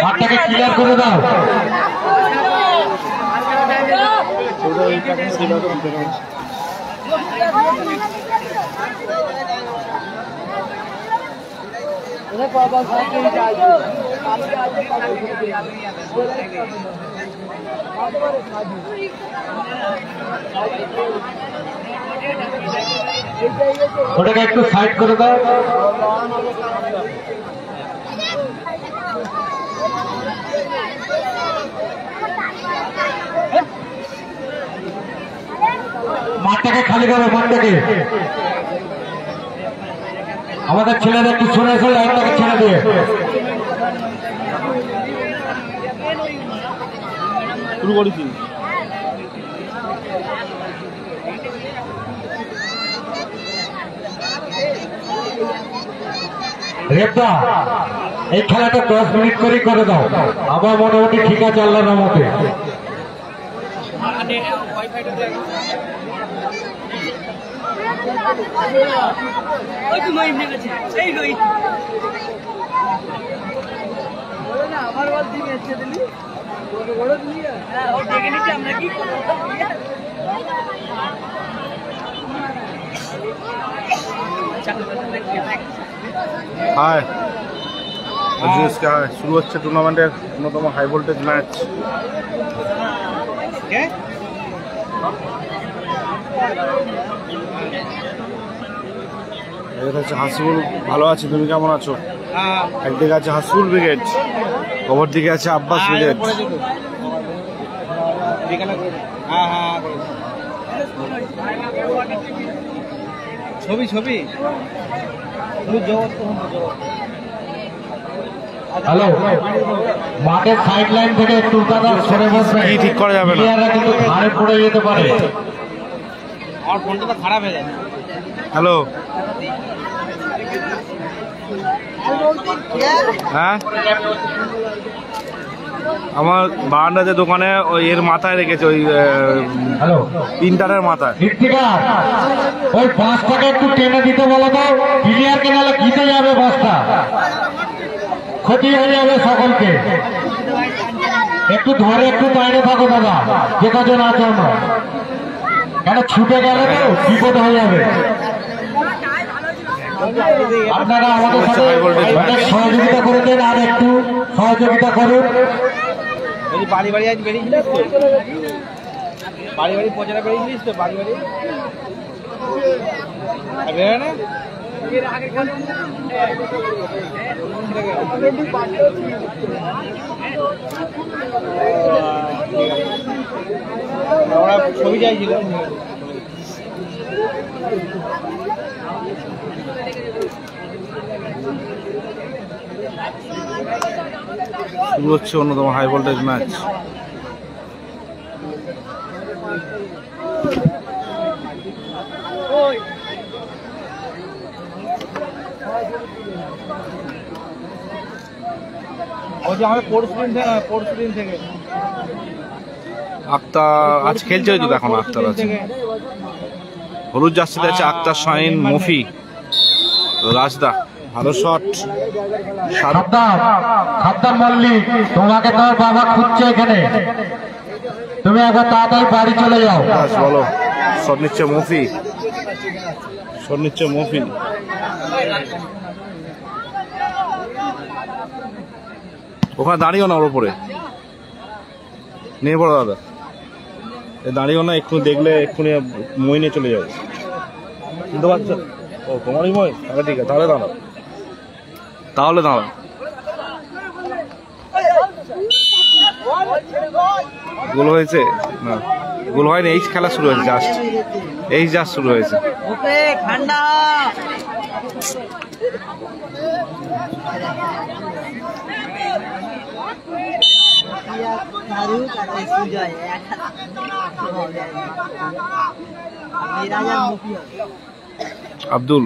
মাঠটাকে clear করে দাও। ওটাকে একটু সাইড করে দাও। মাঠটাকে খালি করো, মাঠটাকে। আমাদের ছেলেদের একটু সরে এসে লাইনটাকে ছেড়ে দিয়ে শুরু করেছি। রেপদা, এই খেলাটা 10 মিনিট করেই করে দাও। আমার মোটামুটি ঠিক আছে আল্লাহর রহমতে। আমার বল দিকে এসে দিলি বড় দিয়ে ও দেখে নিচ্ছি আমরা কি हाय इसका शुरू হচ্ছে টুর্নামেন্টের অন্যতম হাই ভোল্টেজ ম্যাচ। হাসিবুল, ভালো আছি, তুমি কেমন আছো? একদিকে আছে হাসিবুল ব্রিগেড, অপর দিকে আছে আব্বাস ব্রিগেড। ছবি ছবি হ্যালো, মাঠের সাইড লাইন থেকে একটু সরে বসবে, ঠিক করা যাবে না, কিন্তু ঘাড়ে পড়ে যেতে পারে। আমার ফোনটা তো খারাপ হয়ে যায়। হ্যালো, হ্যাঁ, আমার বারান্দাতে দোকানে ওই এর মাথায় রেখেছে, ওই প্রিন্টারের মাথায়। ওই বাসটাকে একটু টেনে দিতে বলো তো, প্লেয়ারকে নাহলে ঘিতে যাবে, বাসটা ক্ষতি হয়ে যাবে সকলকে। একটু ধরে একটু বাইরে থাকো দাদা, যে কজন আছে আমরা, কেন ছুটে গেলে তো বিপদ হয়ে যাবে। আপনারা আমাদের সাথে অনেক সহযোগিতা করে দেন, আর একটু সহযোগিতা করুন। বাড়ি বাড়ি আজ বেরিয়েছিলিস তো, বাড়ি বাড়ি প্রচারে বেরিয়েছিলিস তো, বাড়ি বাড়ি বেরোয় না। ওরা ছবি চাইছিল। শুরু হচ্ছে অন্যতম হাই ভোল্টেজ ম্যাচ। আক্তার আজ খেলছে, তো দেখো না, আক্তার আছে, হলুদ জার্সিতে আছে আক্তার, শাহিন, মফি, রাজদা। ভালো শট, খাদ্দার মল্লিক, তোমাকে তো বাবা খুঁজছে এখানে, তুমি একবার তাড়াতাড়ি বাড়ি চলে যাও। বলো, শট নিচ্ছে মফি, শট নিচ্ছে মফি। ওখানে দাঁড়িয়েও না, ওর উপরে নিয়ে পড়ো দাদা, দাঁড়িয়েও না, একটু দেখলে এক্ষুনি মই নিয়ে চলে যাবে। কিন্তু বাচ্চা, ও তোমারই মই, তাহলে ঠিক আছে, তাহলে দাঁড়াও, তাহলে দাঁড়াও। গোল হয়েছে না, গোল হয়নি, এই খেলা শুরু হয়েছে, জাস্ট এই জাস্ট শুরু হয়েছে। ঠান্ডা আব্দুল,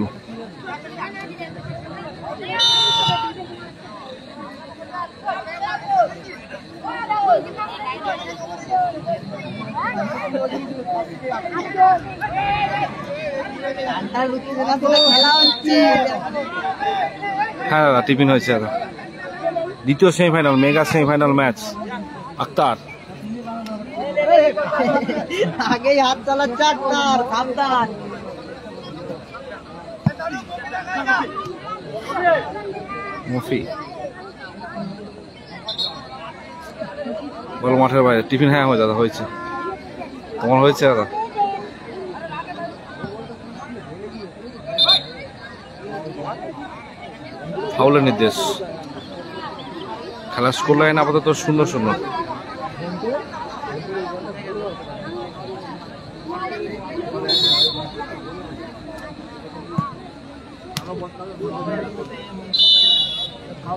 হ্যাঁ দাদা টিফিন হয়েছে দাদা। দ্বিতীয় semifinal, mega semifinal match. Akhtar আগেই হাত চালাচ্ছে আক্তার, সাবধান। মফি বল মাঠের বাইরে। টিফিন হ্যাঁ হয়ে দাদা হয়েছে, তোমার হয়েছে দাদা? ফাউলের নির্দেশ। খেলার স্কোর লাইন আপাতত 0-0।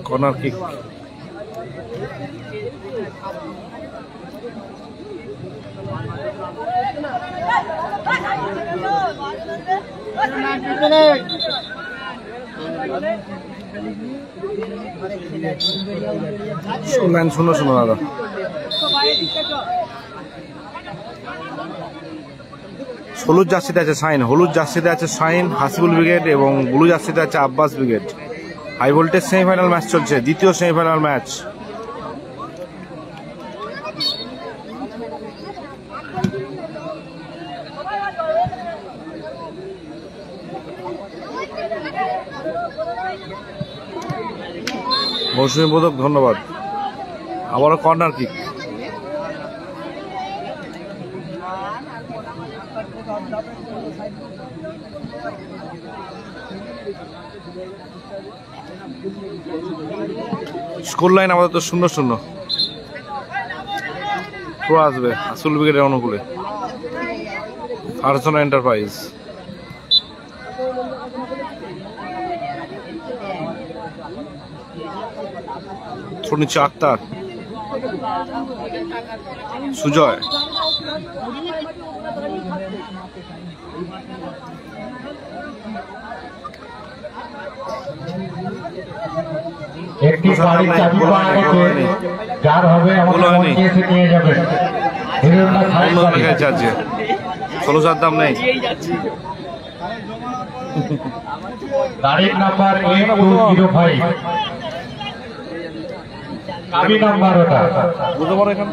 Corner kick. লাইন 0-0 দাদা। হলুদ জার্সিতে আছে শাইন, হলুদ জার্সিতে আছে শাইন, হাসিবুল ব্রিগেড এবং ব্লু জার্সিতে আছে Abbas brigade. High voltage semifinal match চলছে, দ্বিতীয় সেমিফাইনাল ম্যাচ। মৌসুমী বোধক ধন্যবাদ। আবারও কর্নার কিক। স্কোর লাইন আমাদের 0-0। থ্রো আসবে আসল উইকেটের অনুকূলে। Arsenal enterprise. থ্রো নিচ্ছে আক্তার, সুজয়। একটি বাড়ির চাবি পাওয়া গেছে, যার হবে আমাকে এসে নিয়ে যাবে। আছে 16,000 দাম নেই। গাড়ির নাম্বার 8205, চাবি নাম্বার ওটা। বুঝতে পারো এখানে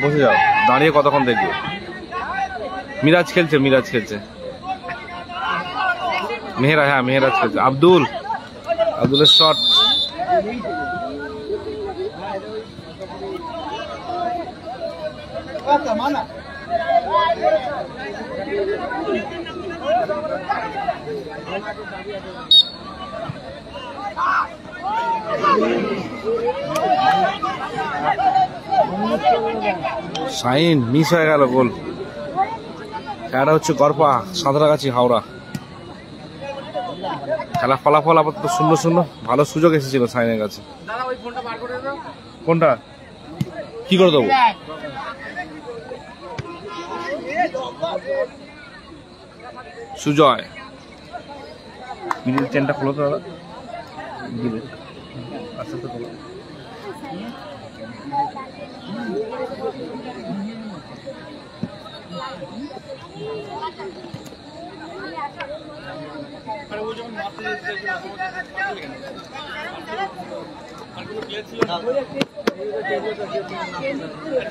বসে যাও, দাঁড়িয়ে কতক্ষণ দেখবে। মিরাজ খেলছে, মিরাজ খেলছে। মেহেরা, হ্যাঁ মেহেরাজ খেলছে। আব্দুলের শট। শাইন মিস হয়ে গেল গোল। খেলাটা হচ্ছে গড়পা, সাঁতরাগাছি, হাওড়া। খেলা ফলাফল আপাতত 0-0। ভালো সুযোগ এসেছিল শাইনের কাছে। কোনটা কি করে দেবো? সুজয় মিডিল চেনটা খোলো তো দাদা। আস্তে আস্তে খোলো।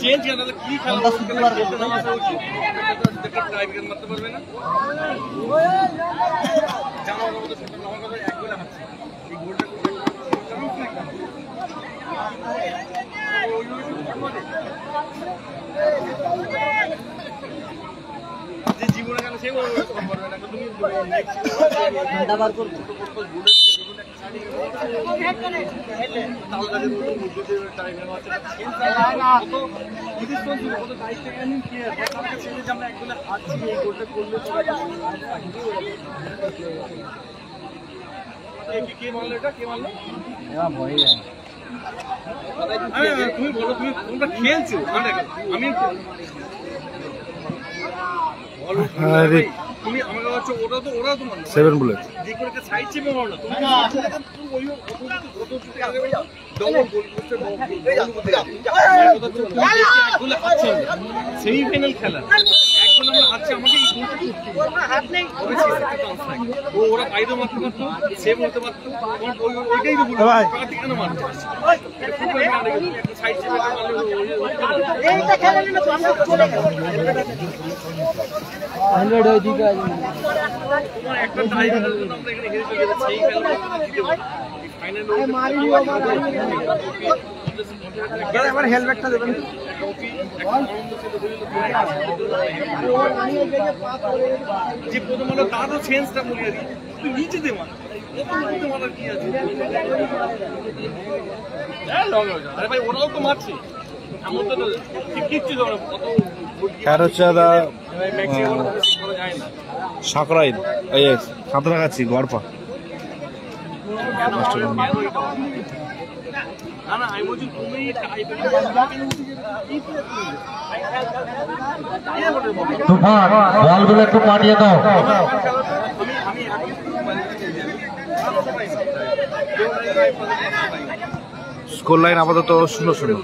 চেঞ্জ কেন কি খেলা মারতে পারবে না। যে জীবনে কেন সে পারবে না তুমি তুমি বলো তুমি তোমরা খেলছো আমি তুমি আমাকে বলছো ওরা তো মানে 7 বুলেট যে করে সাইড চেপে মারো না তুমি ওই ডবল গোল করতে সেমিফাইনাল খেলা হাত নেই ওরা বাইরে মারতে পারতো সেভ হতে পারতো ওইটাই তো বলবো কেন মারতে সাইড এইটা খেলে নিলে চলে গেল 100 হয়ে দিকে একটা টাইম আমরা এখানে হেরে চলে যাচ্ছে এই খেলা ফাইনাল মারিও আমার হেলমেটটা দেবেন যে প্রথম হলো তারও চেঞ্জটা বলি আর তুই নিচে দে মানে তোমার কি আছে আরে ভাই ওরাও তো মারছে এমন তো কিচ্ছু হবে কত খেরোচাদা সাঁকড়াই এই সাঁতরাগাছি গড়পা না না আমি বলছি তুমি তুফান বলগুলো একটু পাঠিয়ে দাও। স্কোর লাইন আপাতত 0-0।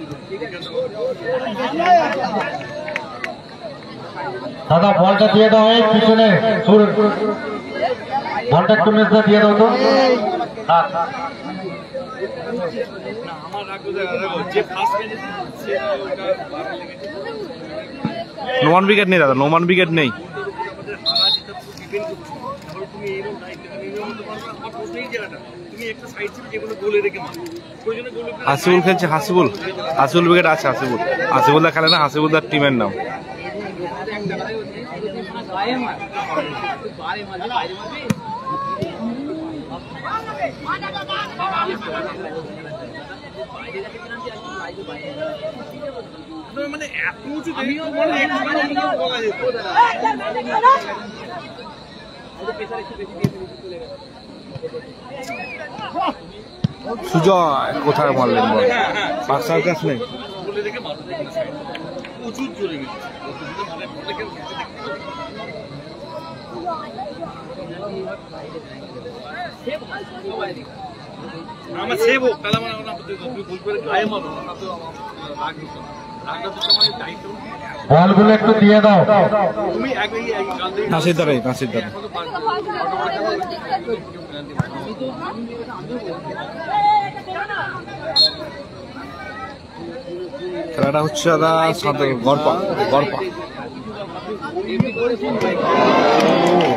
দাদা বলটা দিয়ে দাও এই পিছনে বলটা একটু মেজদা দিয়ে দাও তো। নোমান উইকেট নেই দাদা, নোমান উইকেট নেই। হাসিবুল খেলছে, হাসিবুল উইকেট আছে। হাসিবুল দা খেলে না, হাসিবুল দার টিমের নাম। মানে এত উঁচু বলা যেত সুজয় কোথায় মারলেন বল? পাঁচটার কাছ নেই। প্রচুর জোরে আমার সেভ হোক তাহলে আমার ভুল করে গায়ে মারো না তো রাগ দিতো বলগুলো একটু দিয়ে দাও। তুমি নাসির দ্বারাই খেলাটা হচ্ছে দাদা গড়পা।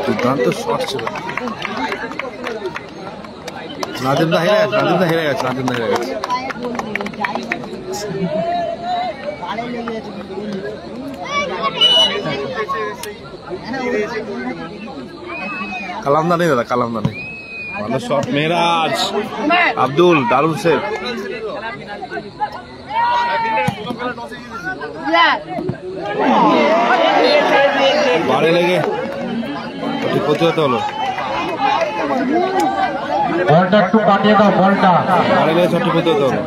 দুর্দান্ত শট ছিল। নাদিম দা হেরে গেছে। কালামদা নেই দাদা, ভালো শট। মেহরাজ আব্দুল দারুন সেভ। বারে লেগে প্রতিহত হলো। বলটা একটু পাঠিয়ে দাও। বলটা বারে লেগে ছটি প্রতিহত হলো।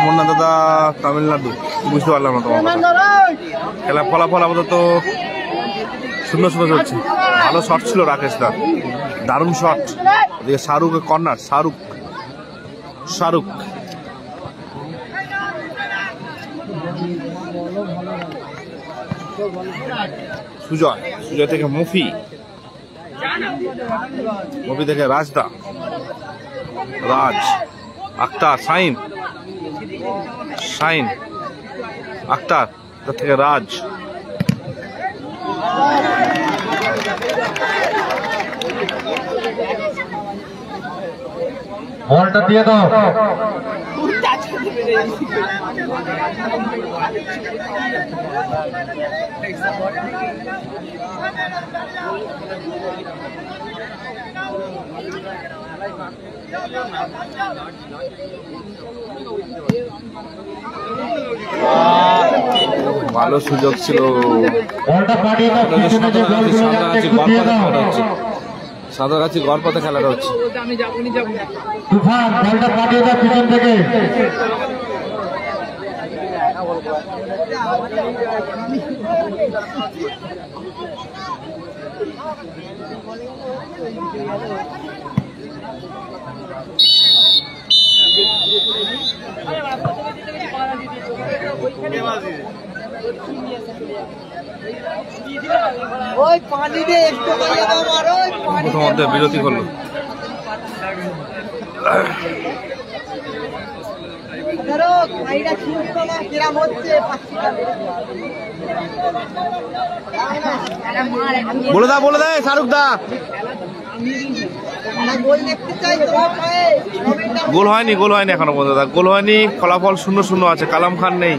মুন্না দাদা তামিলনাড়ু, বুঝতে পারলাম না তোমার কথা। খেলার ফলাফল আপাতত 0-0 চলছে। ভালো শট ছিল রাকেশ দা, দারুণ শট। এদিকে শাহরুখের কর্নার, শাহরুখ সুজয় থেকে মুফি থেকে রাজদা, আক্তার, শাইন আক্তার, তার থেকে রাজ। বলটা দিয়ে দাও। ভালো সুযোগ ছিল। বলটা পাঠিয়ে দাও। পিছনে যে বলগুলো যাচ্ছে একটু দিয়ে দাও। সাঁতরাগাছি গড়পথে খেলাটা হচ্ছে। তুফান বলটা পাঠিয়ে দাও পিছন থেকে। ওই পানি দে একটু মাইয়া দাও আর ওই পানি প্রথমত বিরতি করলো। ধরো পানিটা ছিলতো না কিরাম হচ্ছে বলে দে শাহরুখ দা। গোল দেখতে চাই তোমার পায়ে গোল হয়নি এখনো পর্যন্ত, গোল হয়নি। ফলাফল 0-0 আছে। কালাম খান নেই।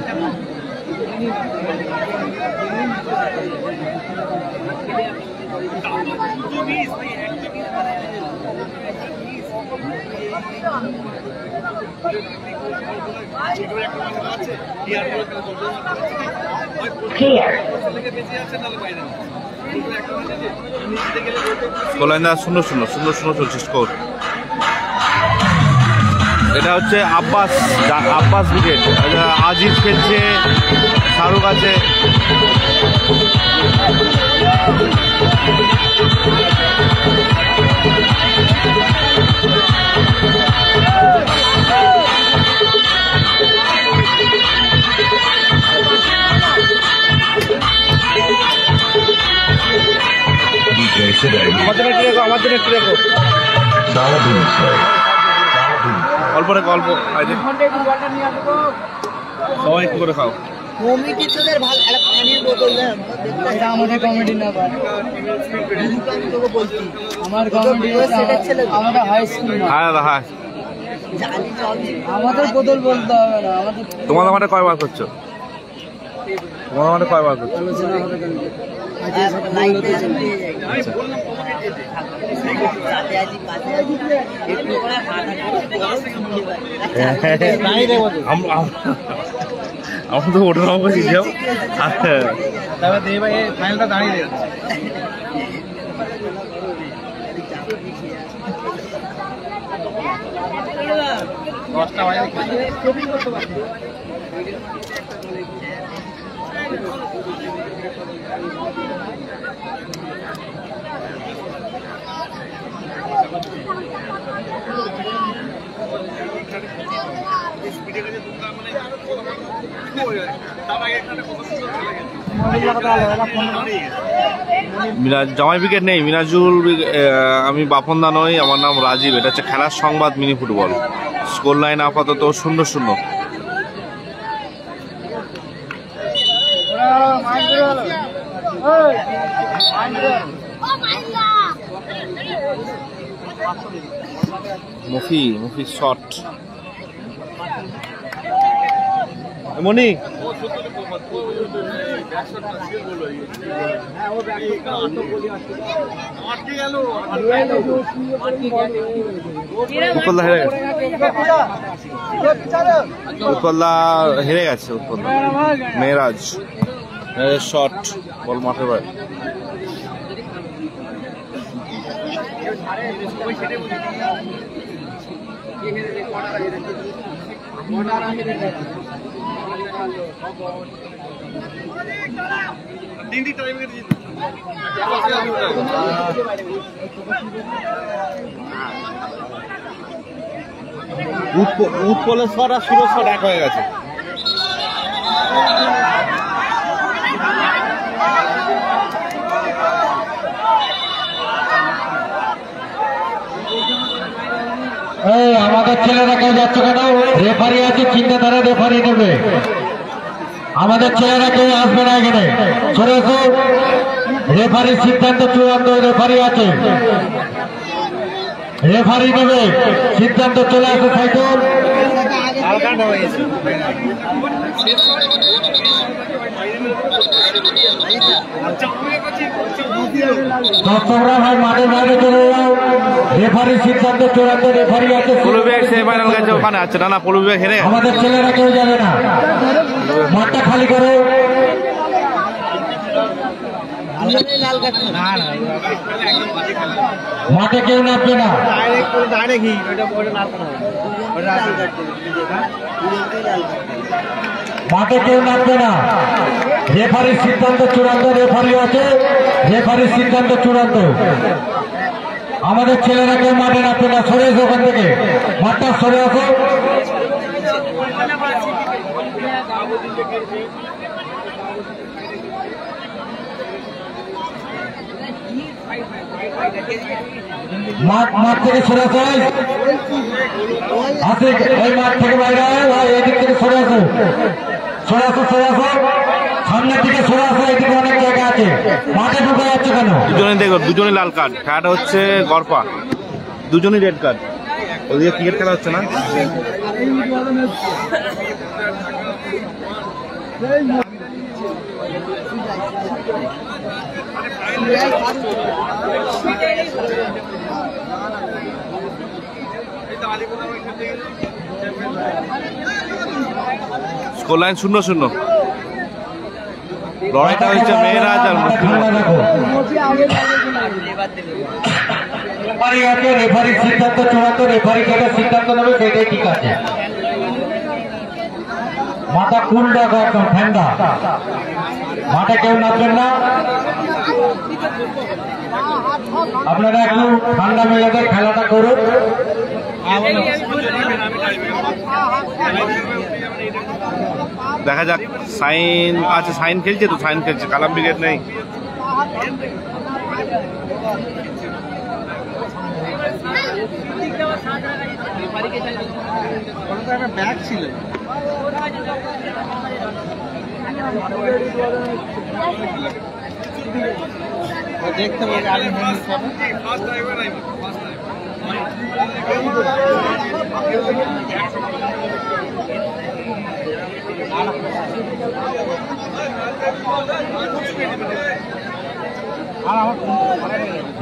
স্কোর লাইন 0-0 চলছে স্কোর। এটা হচ্ছে আব্বাস উইকেট। আজিজ খেলছে, শাহরুখ আছে। আমাদের একটু রেখো। অল্প রেখো, অল্প সবাই একটু করে খাও। কমিটি তোদের ভালো একটা পানির বোতল দেন। এটা আমাদের কমিটি না ভাই, আমি তোকে বলছি আমার কমিটি আমাদের হাই স্কুল না, হ্যাঁ দাদা হ্যাঁ। জালি চলছে আমাদের বোতল বলতে হবে না। আমাদের তোমাদের মাঠে কয়বার করছো? তোমাদের মাঠে কয়বার করছো? আলোচনা হবে কেন? লাইট চলছে সাথে আজি কাছে একটু করে আমরা তো ওটা নাম বলছি যাও। তবে দে ভাই ফাইনালটা দাঁড়িয়ে যাচ্ছে। দশটা বাজে জামাই উইকেট নেই, মিনাজুল। আমি বাপনদা নই, আমার নাম রাজীব। এটা হচ্ছে খেলার সংবাদ মিনি ফুটবল। স্কোর লাইন আপাতত 0-0। মুফি শট। মনি উৎপলদা হেরে গেছে। উৎপলদা হেরে গেছে। উৎপলদা মেরাজ শট, বল মাঠে বাইরে। উৎপলের শট আর সুরজ শট এক হয়ে গেছে। আমাদের ছেলেরা কেউ যাচ্ছে কেন? রেফারি আছে, চিন্তা ধারা রেফারি নেবে। আমাদের ছেলেরা কেউ আসবে না এখানে, সরে এসো। রেফারির সিদ্ধান্ত চূড়ান্ত। রেফারি আছে, রেফারি নেবে সিদ্ধান্ত। চলে আসো সাইকেল। দর্শকরা ভাই মাঠের বাইরে চলে যাও। রেফারির সিদ্ধান্ত চূড়ান্ত। রেফারি আছে, পলুবিভাগ সেমিফাইনাল গেছে, ওখানে আছে। না পলুবিভাগ হেরে গেছে। আমাদের ছেলেরা কেউ যাবে না, মাঠটা খালি করো। লাল কার্ড না না মাঠে কেউ নামবে না, ডাইরেক্ট ওটা লাল কার্ড ওটা লাল কার্ড মাঠে কেউ নামবে না। রেফারির সিদ্ধান্ত চূড়ান্ত, রেফারি আছে, রেফারির সিদ্ধান্ত চূড়ান্ত। আমাদের ছেলেরা কেউ মাঠে নামবে না, সরে এসো ওখান থেকে, মাঠটা সরে আসো। মাঠ থেকে সরে আসো, আসে এই মাঠ থেকে বাইরে এদিক থেকে সরে আসো, সরে আসো, সরে আসো, সামনের দিকে সরে আসো, এদিকে অনেক জায়গা আছে, মাঠে ঢুকে যাচ্ছে কেন? দুজনে দেখো, দুজনে লাল কার্ড, খেলাটা হচ্ছে গড়পা, দুজনই রেড কার্ড। ওদিকে ক্রিকেট খেলা হচ্ছে না, স্কোর লাইন 0-0। লড়াইটা হচ্ছে মেয়েরাজ আর রেফারি আছে, রেফারির সিদ্ধান্ত চূড়ান্ত, রেফারি যেটা সিদ্ধান্ত নেবে সেটাই ঠিক আছে। মাথা কুল রাখো, একদম ঠান্ডা, মাঠে কেউ নামবেন না। আপনারা একটু ঠান্ডা মেজাজে খেলাটা করুন। দেখা যাক, সাইন আছে, সাইন খেলছে তো, সাইন খেলছে, কালাম ব্রিগেড নেই। ব্যাগ ছিল দেখতে পাবে আগে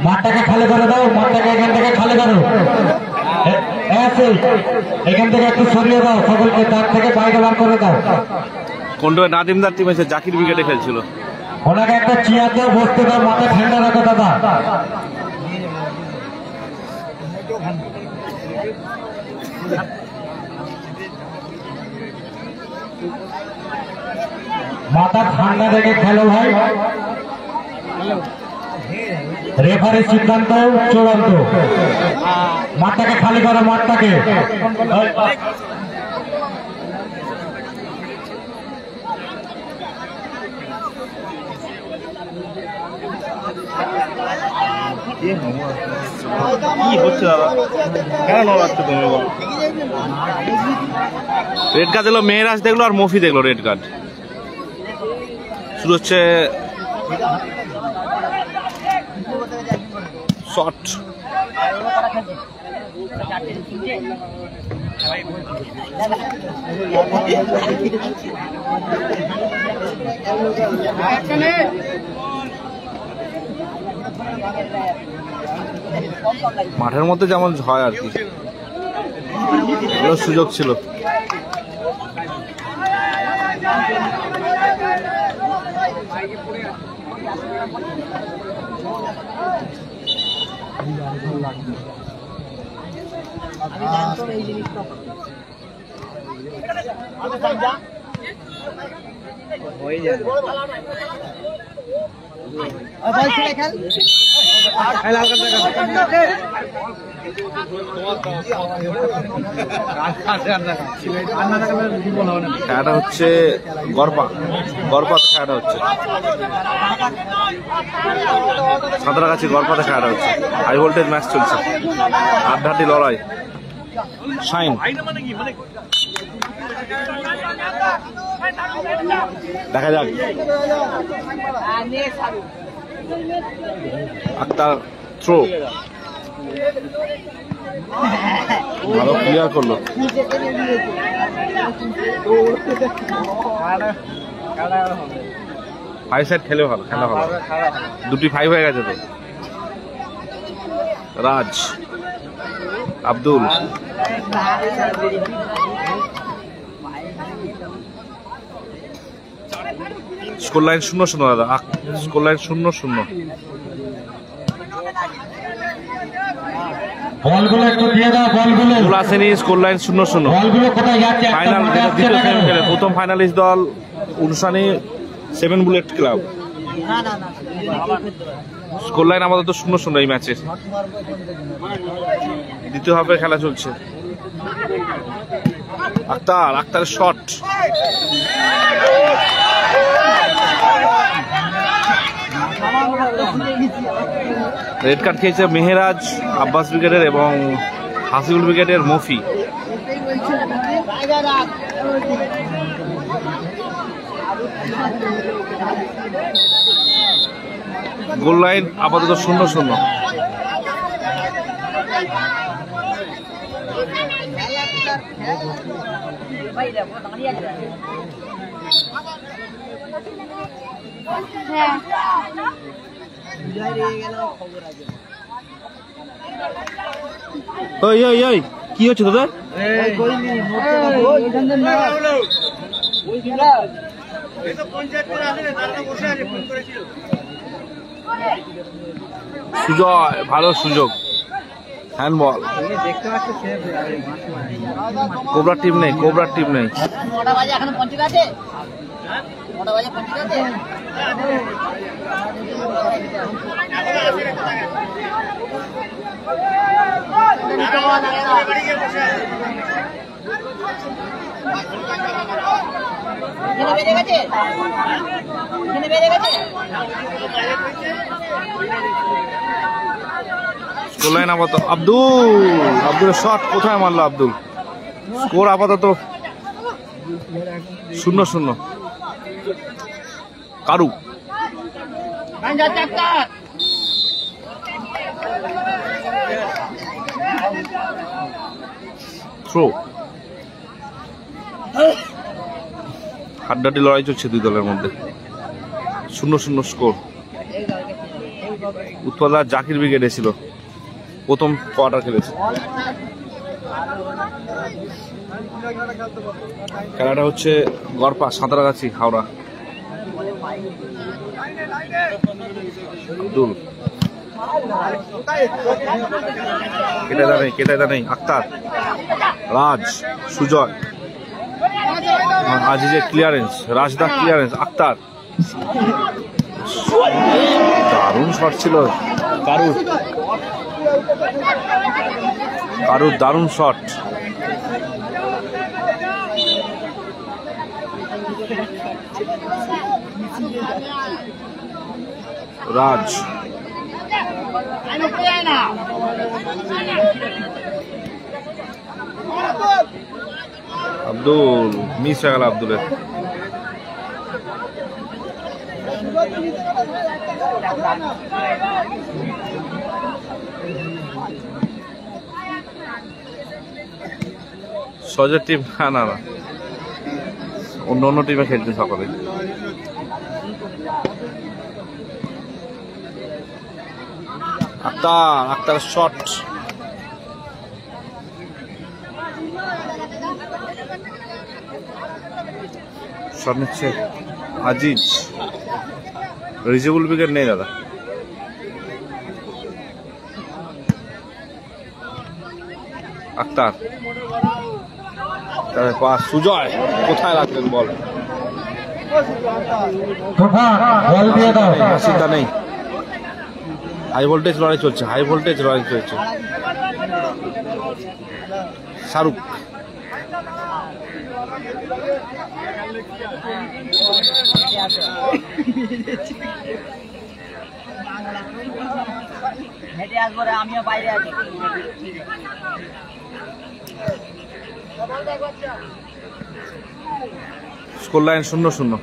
মাঠটাকে খালি করে দাও, মাঠটাকে এখান থেকে খালি করো, এখান থেকে একটু সরিয়ে দাও, সকলকে তার থেকে বাইরে বার করে দাও। কোনটা নাদিমদার টিম এসে জাকির উইকেটে খেলছিল। ওনাকে একটা চেয়ার দাও, বসতে দাও, মাথা ঠান্ডা রাখো দাদা। মাথা ঠান্ডা রেখে খেলো ভাই। রেফারির সিদ্ধান্ত চূড়ান্ত, মাঠটাকে খালি করো, মাঠটাকে। কি হচ্ছে দাদা, কেন নড়াচ্ছ তুমি? রেড কার্ড দিল মেহরাজ, দেখলো আর মফি দেখলো রেড কার্ড। শুরু হচ্ছে শট, মাঠের মধ্যে যেমন হয় আর কি, ভালো সুযোগ ছিল। খেলাটা হচ্ছে গড়পা, গড়পাতে খেলাটা হচ্ছে, সাঁতরাগাছি গড়পাতে খেলাটা হচ্ছে। হাই ভোল্টেজ ম্যাচ চলছে, আড্ডাটি লড়াই। শাইন দেখা যাক, আক্তার থ্রো ভালো ক্লিয়ার করলো। ফাইভ সাইড খেলে ভালো, খেলা ভালো, দুটি 5 হয়ে গেছে তো। রাজ আব্দুল স্কোর লাইন 0-0 দাদা, স্কোর লাইন 0-0। বলগুলো একটু দিয়ে দাও, বলগুলো গোল আসেনি, স্কোর লাইন 0-0। বলগুলো কোথায় যাচ্ছে? ফাইনাল দ্বিতীয় সেমিফাইনালে প্রথম ফাইনালিস্ট দল অনুষ্ঠানে 7 বুলেট ক্লাব। স্কোর লাইন আপাতত 0-0 এই ম্যাচের। দ্বিতীয় হাফে খেলা চলছে। আক্তারের শট, রেড কার্ড খেয়েছে মেহেরাজ আব্বাস ব্রিগেডের এবং হাসিবুল ব্রিগেডের মফি। গোল লাইন আপাতত 0-0। ওই ওই ওই কি হচ্ছে তোদের? সুজয়, ভালো সুযোগ, হ্যান্ডবল। কোবরার টিম নেই, কোবরার টিম নেই। স্কোর লাইন আপাতত আব্দুলের শট কোথায় মারলো আব্দুল। স্কোর আপাতত 0-0। কারু থ্রো, হাড্ডাহাড্ডি লড়াই চলছে দুই দলের মধ্যে। 0-0 স্কোর। উৎপাদা জাকির ব্রিগেড এসেছিল, প্রথম কোয়ার্টার খেলেছে। খেলাটা হচ্ছে গড়পা, সাঁতরাগাছি, হাওড়া। আব্দুল কেটে নেই আক্তার, রাজ, সুজয়, আজিজের ক্লিয়ারেন্স, রাজদা ক্লিয়ারেন্স, আক্তার দারুণ শট ছিল। কারুর দারুণ শট। রাজ, আব্দুল মিস হয়ে গেল আব্দুলের। সজের টিম না অন্য টিমে খেলছে সকলে। আক্তার শট, শট নিচ্ছে আজিজ। রিজেবল উইকেট নেই দাদা। আক্তার, পাস, সুজয় কোথায় রাখলেন বল? চিন্তা নেই, হাই ভোল্টেজ লড়াই চলছে, শাহরুখ, আমিও বাইরে আছি। Score line 0-0।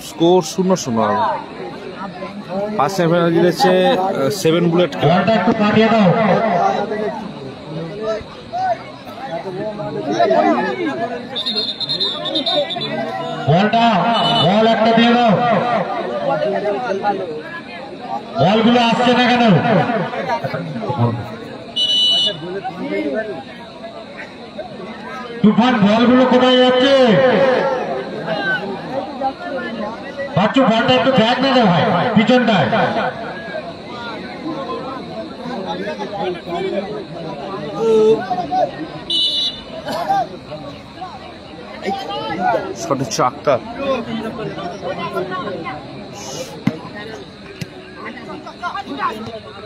Score 0-0। First semifinal জিতেছে 7 বুলেট ক্লাব। একটু পাঠিয়ে দাও। বল একটা দিয়ে দাও। বলগুলো আসছে না কেন? তুফান বলগুলো কোথায় যাচ্ছে? বাচ্চু বলটা একটু দেখ না রে ভাই, পিছনটায়। শটের আক্তার,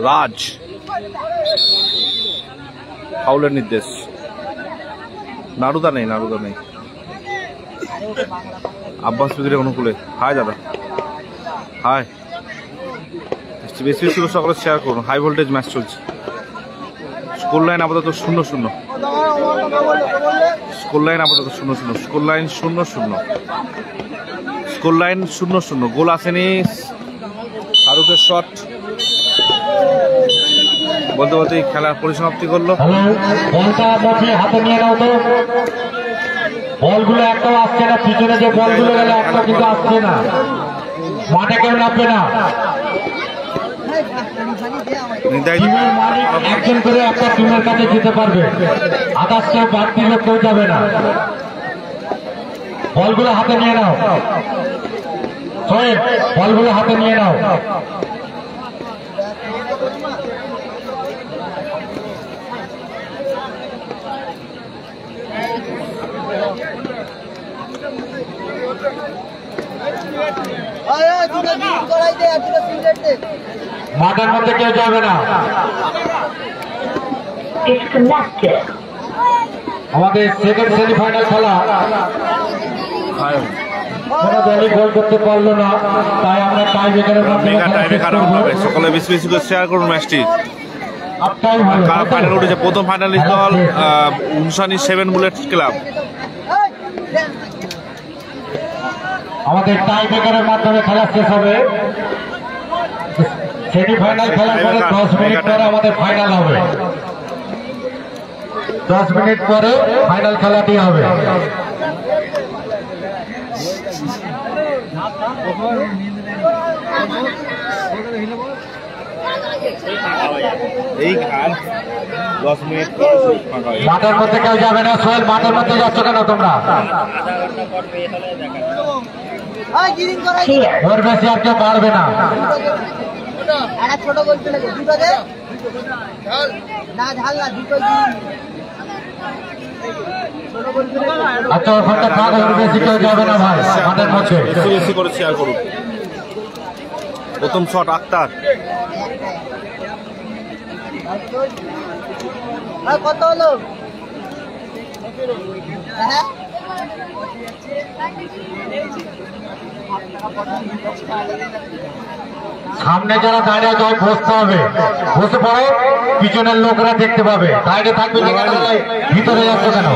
রাজ ফাউলের নির্দেশ। নারুদা নেই, নারুদা নেই। আব্বাস বিদ্রের অনুকূলে। হাই দাদা, হাই। বেশি বেশি করে সকলে শেয়ার করুন। হাই ভোল্টেজ ম্যাচ চলছে। স্কোর লাইন আপাতত 0-0। স্কোর লাইন আপাতত 0-0। Score line 0-0। Score line 0-0। গোল আসেনি। শাহরুখের শট বলতে বলতে খেলার পরিসমাপ্তি করলো। বলটা মুখে হাতে নিয়ে নাও তো। বলগুলো একটাও আসছে না, পিছনে যে বলগুলো গেলে একটা কিন্তু আসছে না। মাঠে কেউ নামবে না। টিমের মালিক একজন করে একটা টিমের কাছে যেতে পারবে, আদার্স কেউ বাড়তি লোক কেউ যাবে না। বলগুলো হাতে নিয়ে নাও, বলগুলো হাতে নিয়ে নাও। মাঠের মধ্যে কেউ যাবে না। আমাদের সেকেন্ড সেমিফাইনাল খেলা কোন দলই গোল করতে পারলো না, তাই আমরা টাই ব্রেকারের মাধ্যমে সকলে বেশি বেশি করে শেয়ার করুন ম্যাচটি। আপটাই ভালো ফাইনাল উঠেছে প্রথম ফাইনালিস্ট দল উনসানি 7 বুলেট ক্লাব। আমাদের টাই ব্রেকারের মাধ্যমে খেলা শেষ হবে। সেমিফাইনাল খেলার পরে 10 মিনিট পরে আমাদের ফাইনাল হবে। 10 মিনিট পরে ফাইনাল খেলাটি হবে। এই খেলা 10 মিনিট মাঠের মধ্যে কেউ যাবে না। সোহেল, মাঠের মধ্যে যাচ্ছ কেন তোমরা? ওর বেশি আর কেউ পারবে না। ছোট গোল চলে গেছে, দুটো দে না, ঝাল না, দুটো আচ্ছা, ওখানটা থাক, ওর বেশি কেউ যাবে না ভাই মাঠের মধ্যে। বেশি বেশি করে শেয়ার করুন। প্রথম শট আক্তার। কত হলো? হ্যাঁ, সামনে যারা দাঁড়িয়ে যায় বসতে হবে, বসে পড়ো, পিছনের লোকরা দেখতে পাবে। বাইরে থাকবে ভিতরে যাচ্ছ কেন?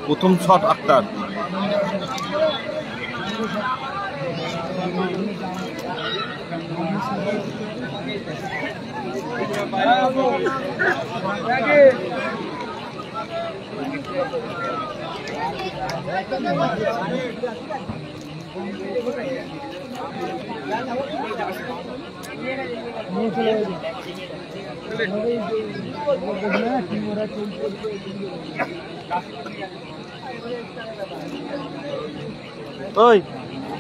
প্রথম শট আক্তার। ওই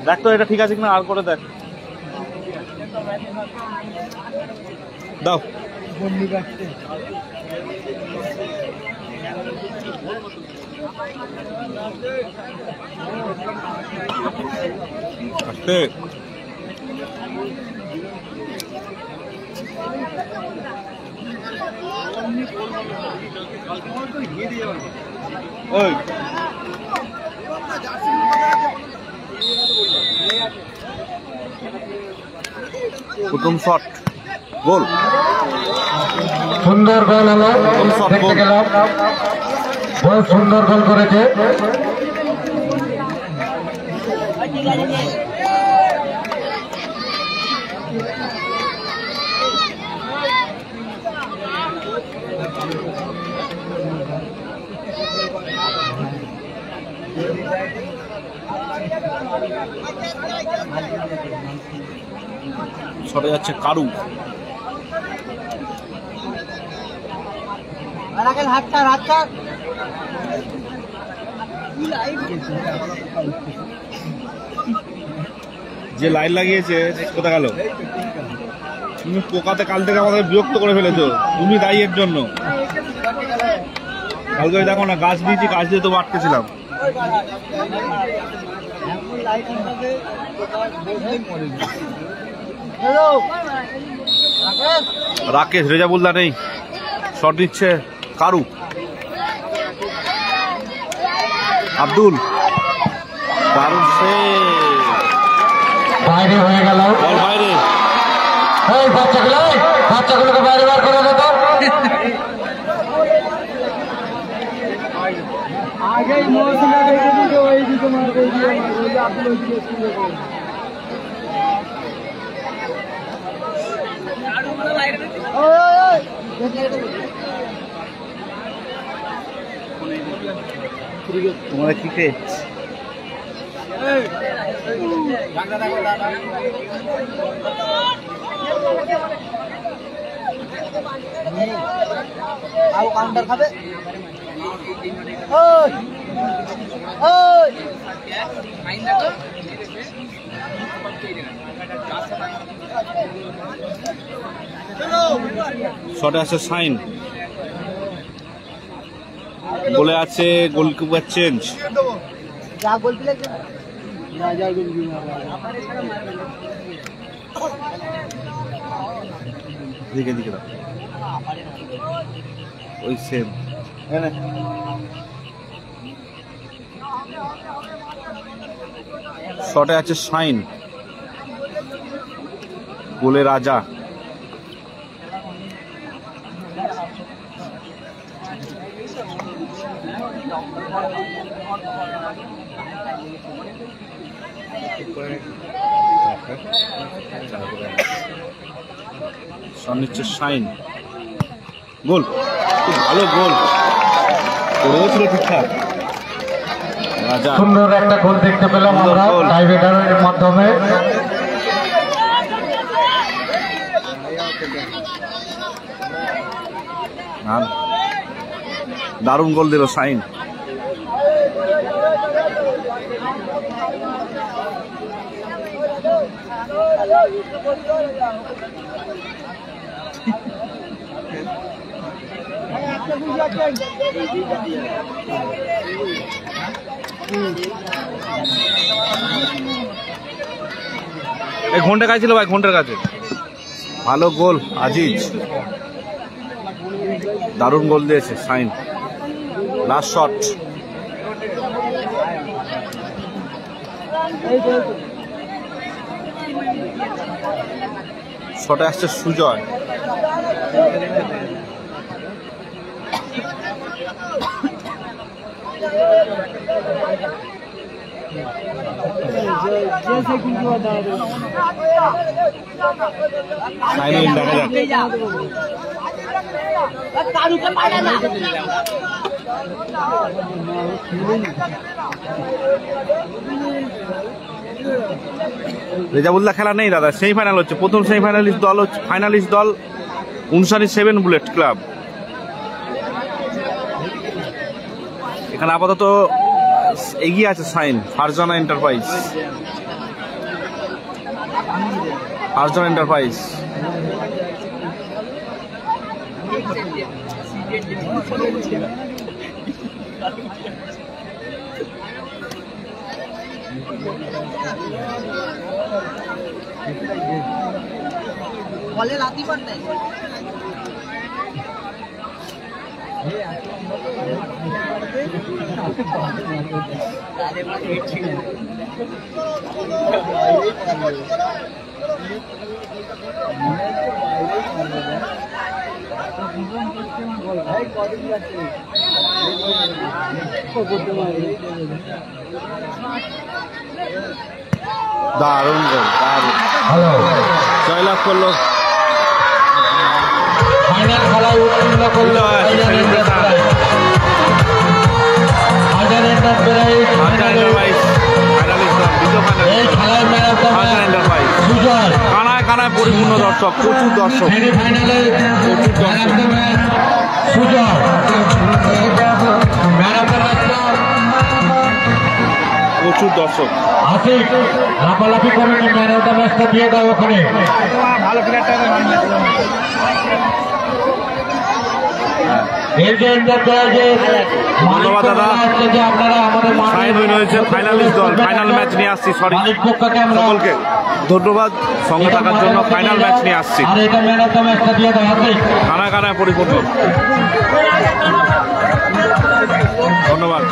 দেখ তো এটা ঠিক আছে কিনা, আর করে দেখ। দাও আস্তে। ওই প্রথম শট গোল। সুন্দর গোল হলো, দেখতে গেলাম বহুত সুন্দর গোল করেছে। সরে যাচ্ছে কারু। রাখেন হাত ছাড়, হাত ছাড়। যে লাইন লাগিয়েছে কোথা গেল? তুমি পোকাতে কাল থেকে আমাদের বিরক্ত করে ফেলেছো, তুমি দায়ী এর জন্য। কালকে দেখো না গাছ দিয়েছি, গাছ দিয়ে তো আটকেছিলাম। রাকেশ রেজাবুল্লাহ নেই, শট দিচ্ছে কারু। আব্দুল দারুণ সে বাইরে হয়ে গেল, বল বাইরে। এই বাচ্চাগুলোকে বাইরে বার করে দিত। আগেই মৌসুমে দেখে দিকে ওই দিকে মারবে, ওই যে আব্দুল ওই দিকে স্কুলে করে। তোমার ক্রিকেট আরো কাউন্টার খাবে। ওই ওই শটে আছে সাইন, বলে আছে গোলকিপার চেঞ্জ। যা বলছিলে রাজার গোল দিয়ে দিকে দিকে দাও, ওই সেম। শটে আছে সাইন, গোলে রাজা। নিচ্ছে সাইন, গোল, খুব ভালো গোল করেছিল ঠিকঠাক রাজা। সুন্দর একটা গোল দেখতে পেলাম আমরা টাইব্রেকারের মাধ্যমে। দারুণ গোল দিল সাইন। এই ঘন্টা কাছে ছিল ভাই, ঘন্টার কাছে। ভালো গোল আজিজ, দারুণ গোল দিয়েছে সাইন। লাস্ট শট, শটে আসছে সুজয়। जैसे कि बता दो साइड দেখা যাক রেজাবুল্লাহ খেলা নেই দাদা, সেমিফাইনাল হচ্ছে। প্রথম সেমিফাইনালিস্ট দল হচ্ছে, ফাইনালিস্ট দল 59 বুলেট ক্লাব। এখানে আপাতত এগিয়ে আছে সাইন, ফারজানা এন্টারপ্রাইজ। বলে লাতি পারতে দারুণ গোল, দারুণ হ্যালো জয়লাভ করলো। ফাইনাল খেলায় উত্তীর্ণ করলো হাজার এন্টারপ্রাইজ ফাইনালিস্ট দল। কানায় পরিপূর্ণ দর্শক, প্রচুর দর্শক। সেমিফাইনালে সুযোগ ম্যান অফ দ্য ম্যাচ প্রচুর দর্শক। আশিক লাফালাফি করেনি, ম্যান অফ দ্য ম্যাচটা দিয়ে দাও ওখানে। ভালো প্লেয়ারটা ধন্যবাদ দাদা। সাইন উইন হয়েছে, ফাইনালিস্ট দল, ফাইনাল ম্যাচ নিয়ে আসছি। সরি সকলকে ধন্যবাদ সঙ্গে থাকার জন্য। ফাইনাল ম্যাচ নিয়ে আসছি, কানায় কানায় পরিপূর্ণ। ধন্যবাদ।